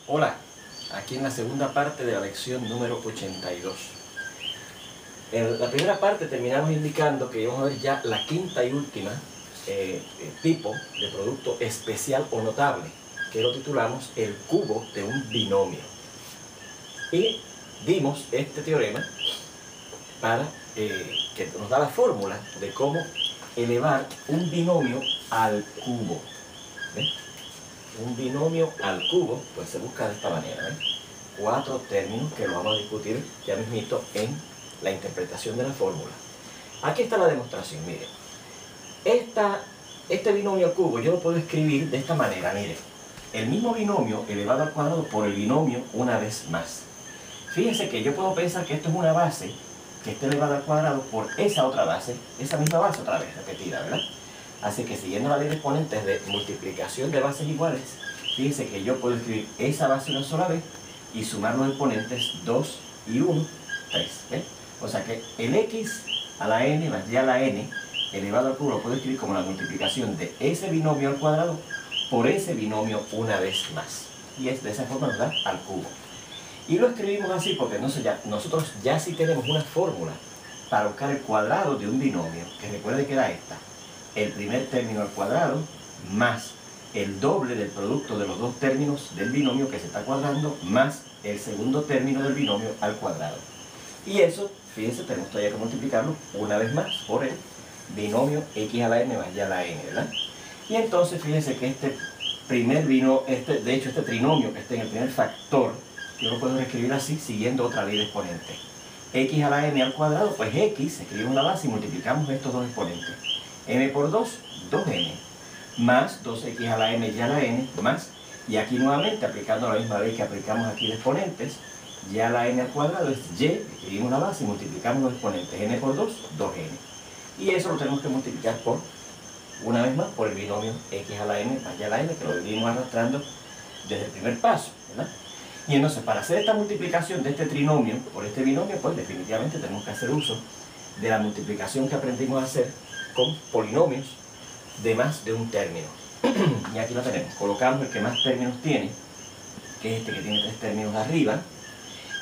Hola, aquí en la segunda parte de la lección número 82. En la primera parte terminamos indicando que íbamos a ver ya la quinta y última tipo de producto especial o notable, que lo titulamos el cubo de un binomio. Y dimos este teorema para que nos da la fórmula de cómo elevar un binomio al cubo. ¿Ves? Un binomio al cubo, pues se busca de esta manera, ¿ves? 4 términos que lo vamos a discutir ya mismito en la interpretación de la fórmula. Aquí está la demostración, mire. Este binomio al cubo yo lo puedo escribir de esta manera, mire. El mismo binomio elevado al cuadrado por el binomio una vez más. Fíjense que yo puedo pensar que esto es una base que está elevada al cuadrado por esa otra base, esa misma base otra vez, repetida, ¿verdad? Así que siguiendo la ley de exponentes de multiplicación de bases iguales, fíjense que yo puedo escribir esa base una sola vez y sumar los exponentes 2 y 1, 3. ¿Ven? O sea que el x a la n más y a la n elevado al cubo lo puedo escribir como la multiplicación de ese binomio al cuadrado por ese binomio una vez más. Y de esa forma nos da al cubo. Y lo escribimos así porque nosotros ya sí tenemos una fórmula para buscar el cuadrado de un binomio, que recuerde que era esta. El primer término al cuadrado más el doble del producto de los dos términos del binomio que se está cuadrando más el segundo término del binomio al cuadrado. Y eso, fíjense, tenemos todavía que multiplicarlo una vez más por el binomio x a la n más y a la n, ¿verdad? Y entonces fíjense que este trinomio que está en el primer factor, yo lo puedo escribir así siguiendo otra ley de exponentes. X a la n al cuadrado, pues x, escribimos una base y multiplicamos estos dos exponentes. M por 2, 2n, más 2x a la m y a la n, más, y aquí nuevamente aplicando la misma ley que aplicamos aquí de exponentes, y a la n al cuadrado es y, escribimos una base y multiplicamos los exponentes, n por 2, 2n. Y eso lo tenemos que multiplicar por, una vez más, por el binomio x a la n más y a la n, que lo venimos arrastrando desde el primer paso, ¿verdad? Y entonces, para hacer esta multiplicación de este trinomio por este binomio, pues definitivamente tenemos que hacer uso de la multiplicación que aprendimos a hacer con polinomios de más de un término. Y aquí lo tenemos. Colocamos el que más términos tiene, que es este que tiene 3 términos arriba,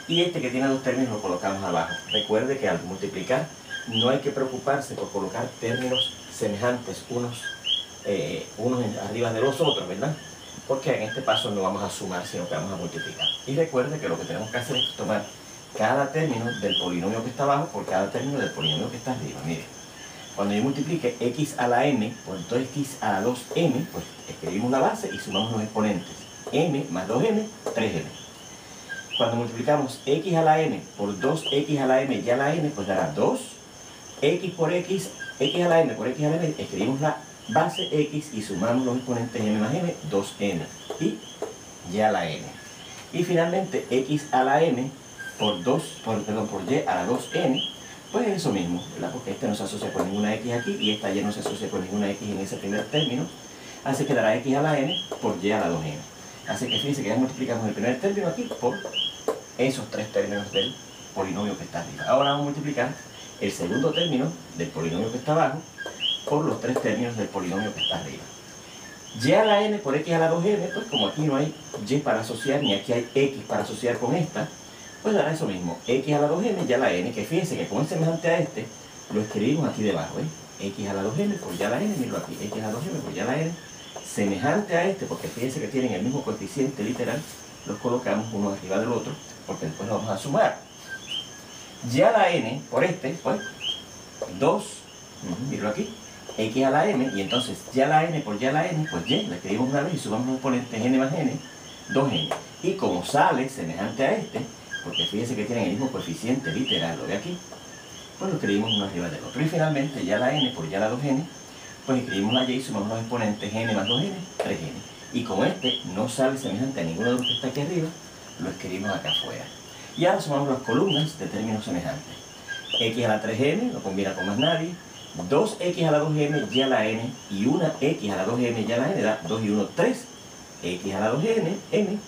y este que tiene 2 términos lo colocamos abajo. Recuerde que al multiplicar no hay que preocuparse por colocar términos semejantes unos arriba de los otros, ¿verdad? Porque en este paso no vamos a sumar, sino que vamos a multiplicar. Y recuerde que lo que tenemos que hacer es tomar cada término del polinomio que está abajo por cada término del polinomio que está arriba. Mire, cuando yo multiplique x a la m por 2x a la 2m, pues escribimos la base y sumamos los exponentes. M más 2m, 3m. Cuando multiplicamos x a la n por 2x a la m y a la n, pues dará 2. X por x, x a la n por x a la n, escribimos la base x y sumamos los exponentes m más m, 2m. Y a la n. Y finalmente x a la m por y a la 2n, pues es eso mismo, ¿verdad? Porque este no se asocia con ninguna x aquí y esta y no se asocia con ninguna x en ese primer término. Así que dará x a la n por y a la 2n. Así que fíjense que ya multiplicamos el primer término aquí por esos 3 términos del polinomio que está arriba. Ahora vamos a multiplicar el segundo término del polinomio que está abajo por los 3 términos del polinomio que está arriba. Y a la n por x a la 2n, pues como aquí no hay y para asociar ni aquí hay x para asociar con esta, pues dará eso mismo, x a la 2m y a la n, que fíjense que como es semejante a este, lo escribimos aquí debajo, x a la 2m por y a la n, míralo aquí, x a la 2m por y a la n, semejante a este, porque fíjense que tienen el mismo coeficiente literal, los colocamos uno arriba del otro, porque después lo vamos a sumar. Y a la n por este, pues, 2, míralo aquí, x a la m, y entonces y a la n por y a la n, pues y, la escribimos una vez y sumamos los exponentes n más n, 2n. Y como sale semejante a este, porque fíjense que tienen el mismo coeficiente literal, lo de aquí, pues lo escribimos uno arriba del otro. Y finalmente, ya la n por ya la 2n, pues escribimos la y y sumamos los exponentes n más 2n, 3n. Y como este no sale semejante a ninguno de los que está aquí arriba, lo escribimos acá afuera. Y ahora sumamos las columnas de términos semejantes. X a la 3n, no combina con más nadie, 2x a la 2m y a la n, y una x a la 2m y a la n da 2 y 1, 3, x a la 2n, m,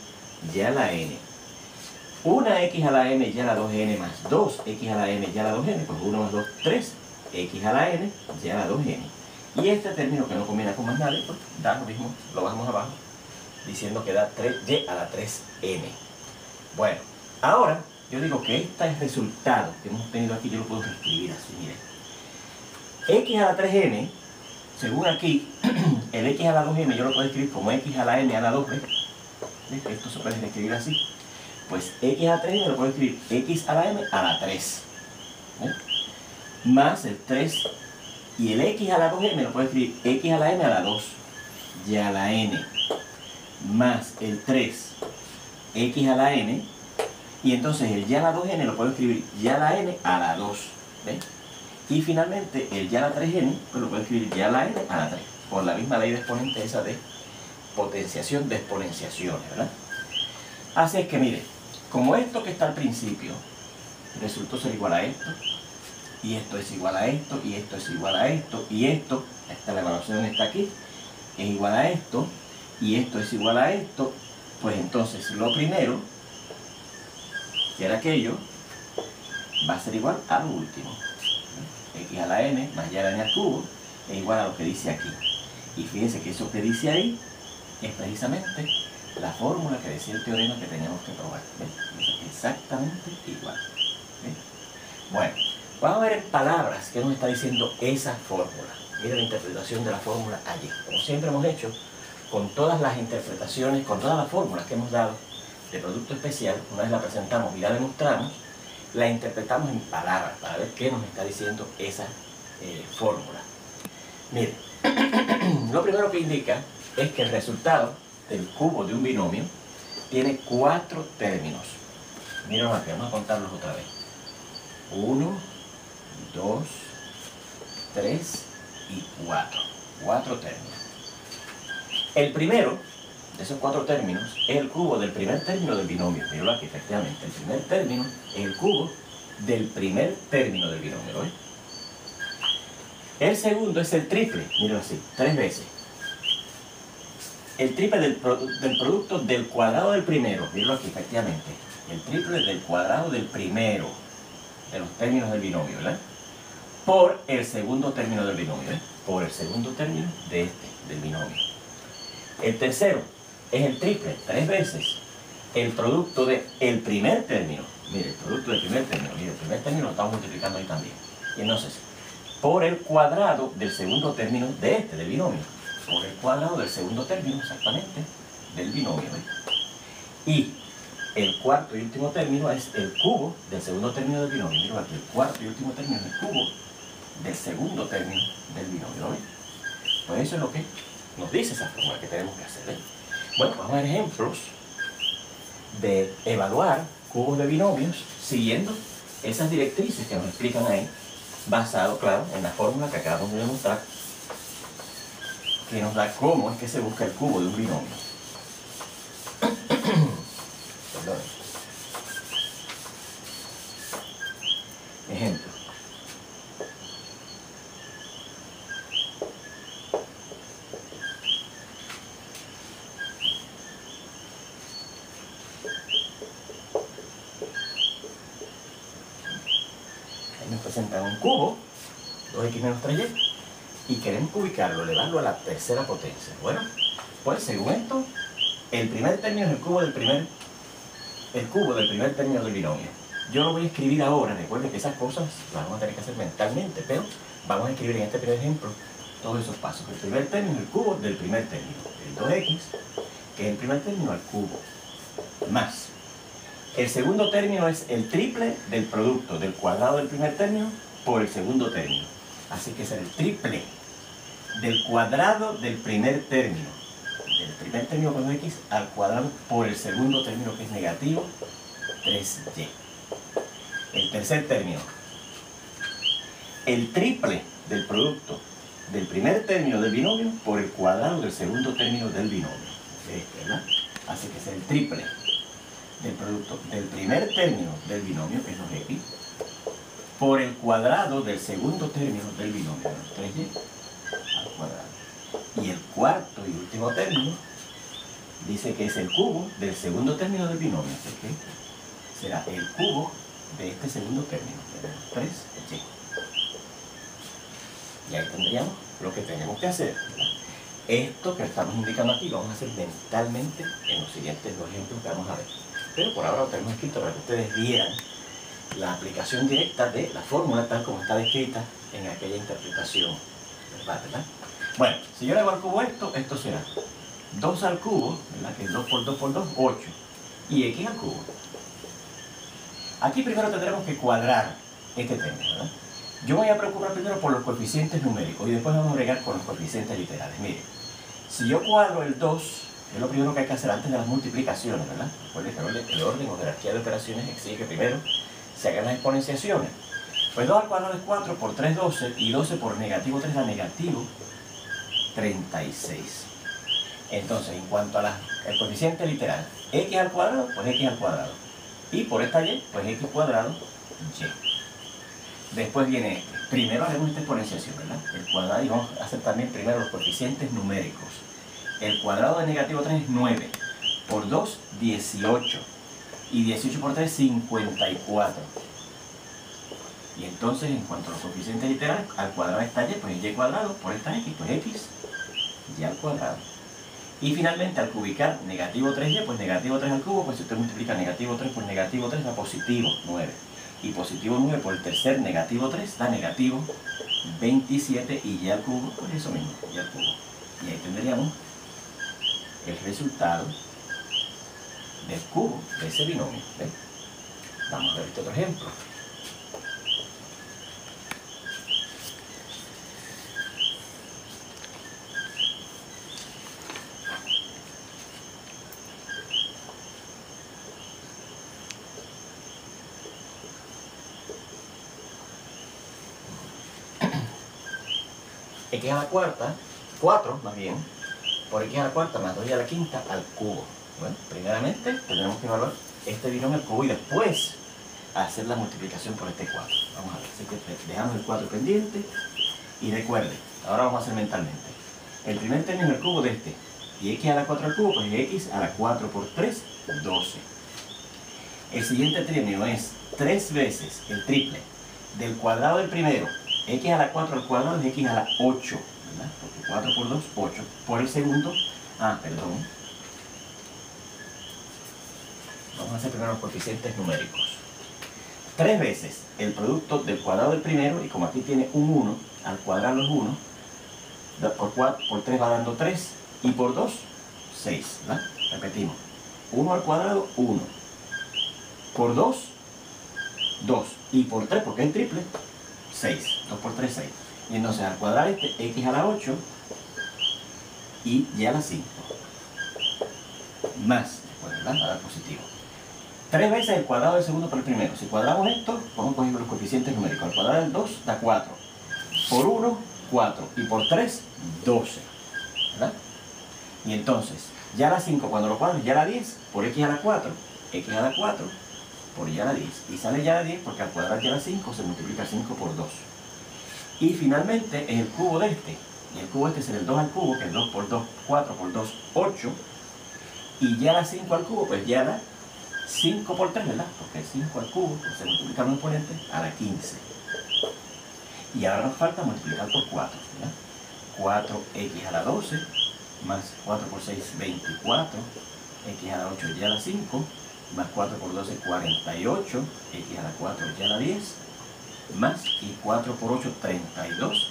y a la n. Una x a la m y a la 2n más 2x a la m y a la 2n, pues 1 más 2, 3, x a la n y a la 2n. Y este término que no combina con más nadie, pues da lo mismo, lo bajamos abajo diciendo que da 3y a la 3n. Bueno, ahora yo digo que este resultado que hemos tenido aquí yo lo puedo escribir así, miren. X a la 3n, según aquí, el x a la 2m yo lo puedo escribir como x a la n a la 2, ¿ves? Esto se puede escribir así. Pues x a la 3m lo puedo escribir x a la m a la 3. ¿Ves? Más el 3 y el x a la 2m lo puedo escribir x a la m a la 2 y a la n más el 3 x a la n, y entonces el y a la 2n lo puedo escribir y a la n a la 2. ¿Ves? Y finalmente el y a la 3n pues lo puedo escribir y a la n a la 3, por la misma ley de exponente esa de potenciación de exponenciaciones, ¿verdad? Así es que mire, como esto que está al principio resultó ser igual a esto, y esto es igual a esto, y esto es igual a esto, y esto, la evaluación está aquí, es igual a esto, y esto es igual a esto, pues entonces lo primero, que era aquello, va a ser igual a lo último. X a la n más y a la n al cubo es igual a lo que dice aquí. Y fíjense que eso que dice ahí es precisamente la fórmula que decía el teorema que teníamos que probar. ¿Ves? Es exactamente igual. ¿Ves? Bueno, vamos a ver en palabras qué nos está diciendo esa fórmula. Mira la interpretación de la fórmula allí. Como siempre hemos hecho, con todas las interpretaciones, con todas las fórmulas que hemos dado de producto especial, una vez la presentamos y la demostramos, la interpretamos en palabras para ver qué nos está diciendo esa fórmula. Miren, lo primero que indica es que el resultado del cubo de un binomio tiene 4 términos. Miren aquí, vamos a contarlos otra vez. 1, 2, 3 y 4. 4 términos. El primero de esos 4 términos es el cubo del primer término del binomio. Mírenlo aquí, efectivamente. El primer término es el cubo del primer término del binomio. ¿Ves? El segundo es el triple. Mírenlo así, 3 veces. El triple del producto del cuadrado del primero. Mírenlo aquí, efectivamente. El triple del cuadrado del primero de los términos del binomio, ¿verdad? Por el segundo término del binomio, ¿ves? Por el segundo término de este, del binomio. El tercero es el triple, 3 veces, el producto del primer término. Mire, el producto del primer término. Mire, el primer término lo estamos multiplicando ahí también. Y entonces, por el cuadrado del segundo término de este, del binomio. Por el cuadrado del segundo término, exactamente, del binomio. ¿Ves? Y el cuarto y último término es el cubo del segundo término del binomio. Mira aquí, el cuarto y último término es el cubo del segundo término del binomio. ¿Ves? Pues eso es lo que nos dice esa fórmula que tenemos que hacer. ¿Ves? Bueno, vamos a ver ejemplos de evaluar cubos de binomios siguiendo esas directrices que nos explican ahí, basado, claro, en la fórmula que acabamos de demostrar, que nos da cómo es que se busca el cubo de un binomio. Perdón. Ejemplo. Nos presentan un cubo, 2x menos 3y, y queremos ubicarlo, elevarlo a la tercera potencia. Bueno, pues según esto, el primer término es el cubo del primer término del binomio. Yo lo voy a escribir ahora, recuerden que esas cosas las vamos a tener que hacer mentalmente, pero vamos a escribir en este primer ejemplo todos esos pasos. El primer término es el cubo del primer término, el 2x, que es el primer término al cubo, más. El segundo término es el triple del producto del cuadrado del primer término por el segundo término. Así que es el triple del cuadrado del primer término. Del primer término con x al cuadrado por el segundo término, que es negativo 3y. El tercer término. El triple del producto del primer término del binomio por el cuadrado del segundo término del binomio. ¿Verdad? Así que es el triple del producto del primer término del binomio, que es 2x, por el cuadrado del segundo término del binomio, 3y al cuadrado. Y el cuarto y último término dice que es el cubo del segundo término del binomio, así que será el cubo de este segundo término, que es 3y. Y ahí tendríamos lo que tenemos que hacer, ¿verdad? Esto que estamos indicando aquí lo vamos a hacer mentalmente en los siguientes dos ejemplos que vamos a ver. Pero por ahora lo tenemos escrito para que ustedes vieran la aplicación directa de la fórmula tal como está descrita en aquella interpretación verbal, ¿verdad? Bueno, si yo le hago al cubo esto será 2 al cubo, ¿verdad? Que es 2 por 2 por 2, 8. Y x al cubo. Aquí primero tendremos que cuadrar este término, ¿verdad? Yo voy a preocupar primero por los coeficientes numéricos y después vamos a bregar con los coeficientes literales. Mire, si yo cuadro el 2, es lo primero que hay que hacer antes de las multiplicaciones, ¿verdad? Recuerden que el orden o jerarquía de operaciones exige que primero se hagan las exponenciaciones. Pues 2 al cuadrado es 4 por 3, 12, y 12 por negativo 3 da negativo 36. Entonces, en cuanto al coeficiente literal, x al cuadrado, pues x al cuadrado. Y por esta y, pues x cuadrado y. Después viene este. Primero haremos esta exponenciación, ¿verdad? El cuadrado, y vamos a hacer también primero los coeficientes numéricos. El cuadrado de negativo 3 es 9. Por 2, 18. Y 18 por 3, 54. Y entonces, en cuanto a los coeficientes literales, al cuadrado de esta y, pues y cuadrado, por esta x, pues x, y al cuadrado. Y finalmente, al cubicar negativo 3y, pues negativo 3 al cubo, pues si usted multiplica negativo 3 por negativo 3 da positivo 9. Y positivo 9 por el tercer negativo 3 da negativo 27, y y al cubo, pues eso mismo, y al cubo. Y ahí tendríamos el resultado del cubo de ese binomio. ¿Ven? Vamos a ver este otro ejemplo. X a la cuarta, 4 más bien, por x a la cuarta más 2y a la quinta al cubo. Bueno, primeramente tendremos que evaluar este binomio al cubo y después hacer la multiplicación por este 4. Vamos a ver, así que dejamos el 4 pendiente y recuerde, ahora vamos a hacer mentalmente. El primer término es el cubo de este, y x a la 4 al cubo, pues x a la 4 por 3, 12. El siguiente término es 3 veces el triple del cuadrado del primero. X a la 4 al cuadrado es x a la 8, ¿verdad? Porque 4 por 2, 8. Por el segundo, perdón. Vamos a hacer primero los coeficientes numéricos. 3 veces el producto del cuadrado del primero, y como aquí tiene un 1, al cuadrado es 1, por 3 va dando 3, y por 2, 6, ¿verdad? Repetimos. 1 al cuadrado, 1. Por 2, 2. Y por 3, porque es triple, 6. 2 por 3, 6. Y entonces al cuadrar este, x a la 8 y y a la 5. Más, después, ¿verdad? Va a dar positivo. 3 veces el cuadrado del segundo por el primero. Si cuadramos esto, vamos a coger los coeficientes numéricos. Al cuadrado del 2 da 4. Por 1, 4. Y por 3, 12. ¿Verdad? Y entonces, ya a la 5 cuando lo cuadro, ya a la 10, por x a la 4, x a la 4, por y a la 10. Y sale ya a la 10 porque al cuadrar ya a la 5 se multiplica 5 por 2. Y finalmente es el cubo de este. Y el cubo de este será el 2 al cubo, que es 2 por 2, 4 por 2, 8. Y ya a la 5 al cubo, pues ya a la 5 por 3, ¿verdad? Porque el 5 al cubo, pues se multiplica los exponentes a la 15. Y ahora nos falta multiplicar por 4, ¿verdad? 4x a la 12, más 4 por 6, 24, x a la 8 y a la 5, más 4 por 12, 48, x a la 4 y a la 10, más, y 4 por 8, 32,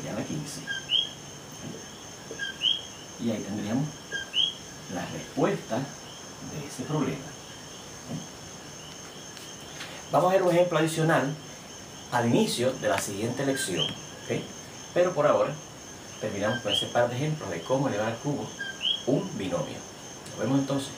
y a la 15. Y ahí tendríamos la respuesta de ese problema. Vamos a ver un ejemplo adicional al inicio de la siguiente lección, ¿okay? Pero por ahora terminamos con ese par de ejemplos de cómo elevar al cubo un binomio. Nos vemos entonces.